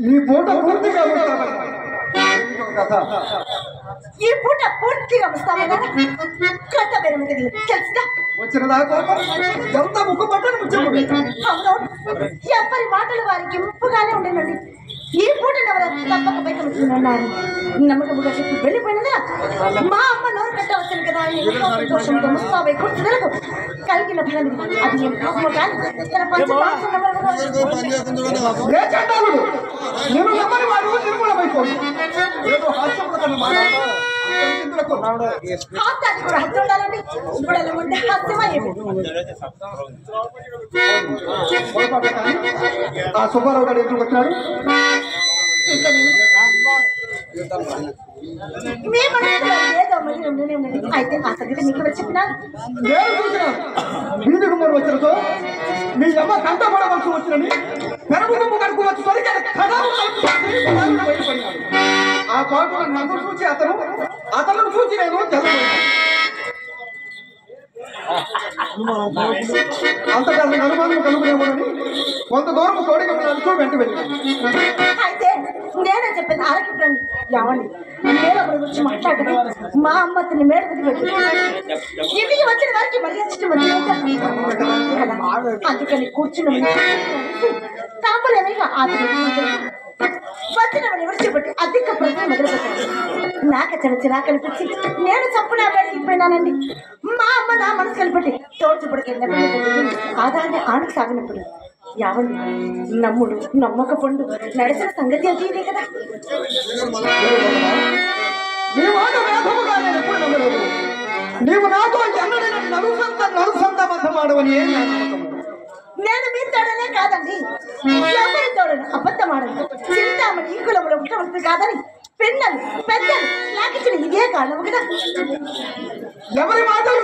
ఈ పూట పూర్తిగా ఈ పూట పూర్తిగా వస్తామన్నా కథ పెరుగుతుంది తెలుసుగా వచ్చిన దాకా ఎంత ముక్కు పట్టని ముచ్చము ఎవరి మాటలు వారికి ముప్పుగానే ఉండేనండి. ఈ పూట ఎవరు తప్పక బయటన్నారు నమ్మకముగా చెప్పి వెళ్ళిపోయినదా మా అమ్మ నోరు కట్టవచ్చును కదా సంతోషంతో ముస్తాబై కూర్చున్నలకు కలిగిన ఫలం అది ఏం కోపము కానీ తన హాస్యాన్ని కూడా హత్య ఉండాలండి. ఇప్పుడు ఉంటే హాస్యమయ్యేది. ఆ సుబ్బారావు గారు ఎప్పుడు వచ్చినాడు? అయితే ఆ సంగతి మీకు ఎవరు చెప్పినారు? వీధి గుమ్మరు వచ్చినతో మీ అమ్మ కంట పడవలసి వచ్చినని పెరగు గుమ్మ కడుకు వచ్చి ఆ పాటు నన్ను చూసి అతను చూసి నేను అంతగా అనుమానం కలుగునేమోనని కొంత దూరం తోడిగా వెంట వెళ్ళి అయితే నేనే చెప్పాను ఆరోగ్యండి ఏమండి నేను అప్పుడు గురించి మాట్లాడదు మా అమ్మ అతని మేడ పెట్టి ఇంటికి వచ్చిన వారికి మళ్ళీ కదా అందుకని కూర్చుని తాపలేమేగా వచ్చిన విడిచిపెట్టి అధిక ప్రశ్న మొదలుపెట్టాను. నాకు చిన్న కనిపించి నేను చప్పున వెళ్ళిపోయినానండి. మా అమ్మ నా మనసు కనిపెట్టి తోడ్చుపడికి ఆదాన్ని ఆనకు సాగినప్పుడు యావండి నమ్ముడు నమ్మక పండు నడిచిన సంగతి అది ఇదే కదా. నీవు నాతో నలుసంత మతమాడవని నేను మీ తోడనే కాదండి ఎవరి తోడను అబద్ధమాడను. చింతామణి ఈ కులంలో ఉండవలసి కాదని పిన్నలు పెద్దలు నాకిచ్చిన ఇదే కారణం కదా. ఎవరి మాటలు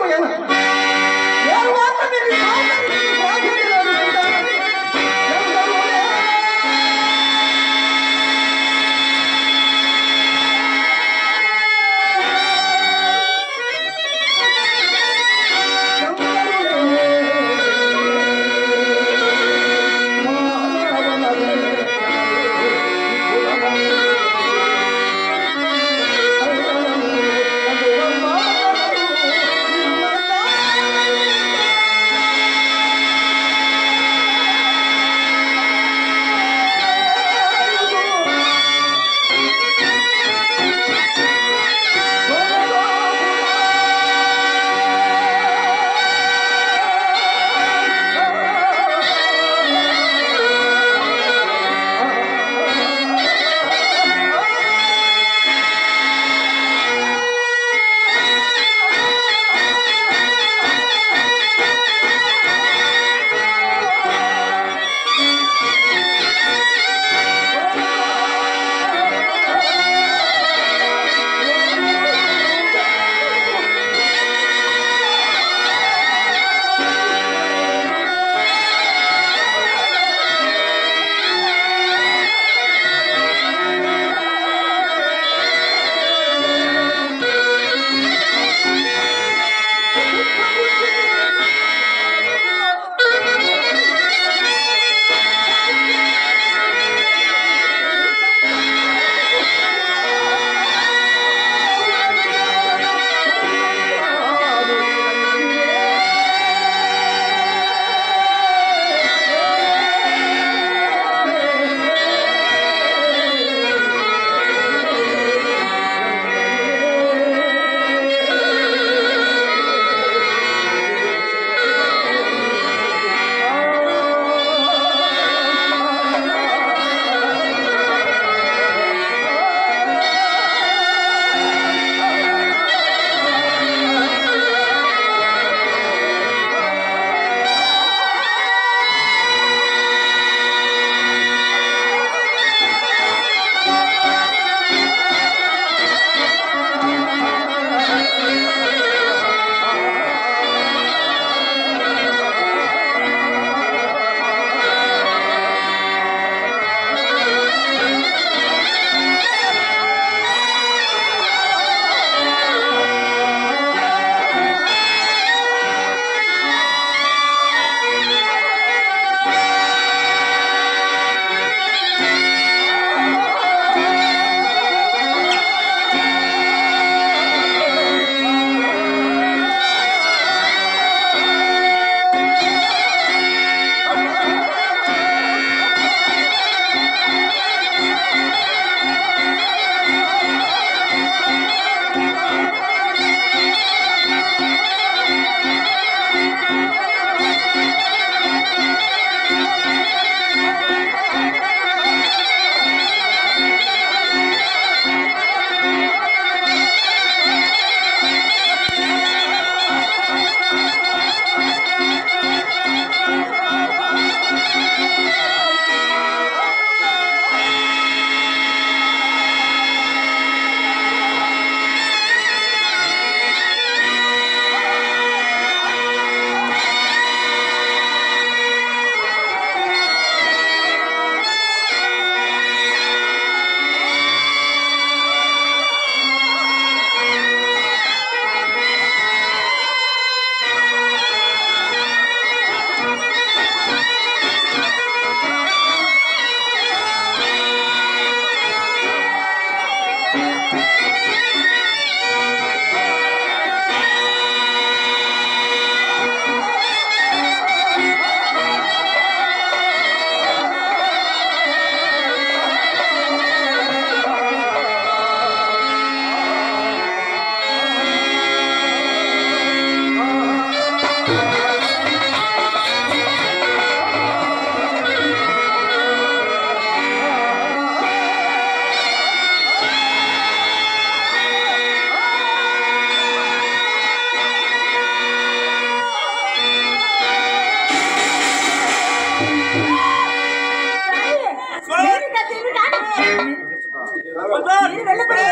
మీరు వెళ్ళకపోతే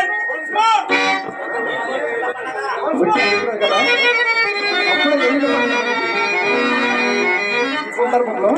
కదా అప్పుడే సందర్భంలో